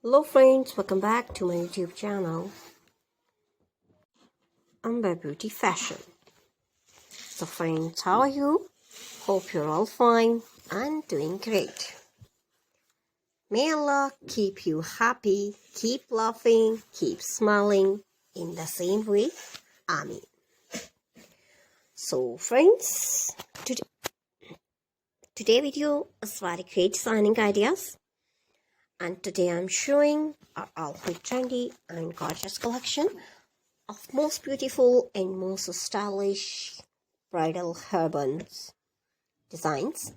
Hello friends, welcome back to my YouTube channel, Amber Beauty Fashion. So friends, how are you? Hope you're all fine and doing great. May Allah keep you happy, keep laughing, keep smiling in the same way. Ameen. So friends, today video is very great designing ideas. And today I'm showing our all-quite trendy and gorgeous collection of most beautiful and most stylish bridal hairband designs.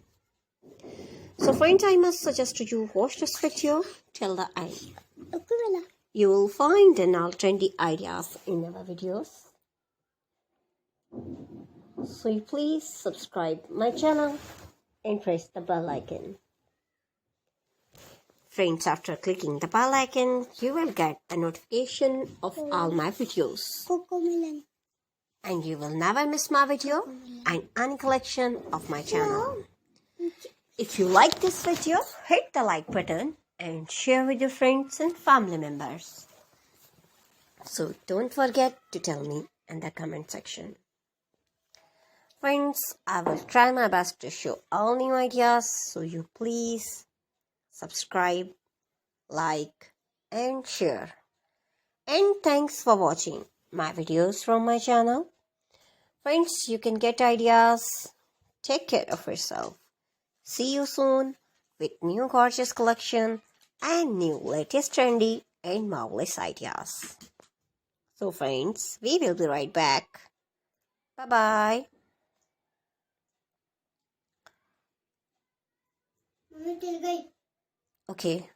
So friends, I must suggest to you watch this video till the end. You will find an all trendy ideas in our videos. So you please subscribe my channel and press the bell icon. Friends, after clicking the bell icon, you will get a notification of all my videos. And you will never miss my video and any collection of my channel. If you like this video, hit the like button and share with your friends and family members. So don't forget to tell me in the comment section. Friends, I will try my best to show all new ideas, so you please subscribe, like and share. And thanks for watching my videos from my channel. Friends, you can get ideas. Take care of yourself. See you soon with new gorgeous collection and new latest trendy and marvelous ideas. So friends, we will be right back. Bye-bye. Okay.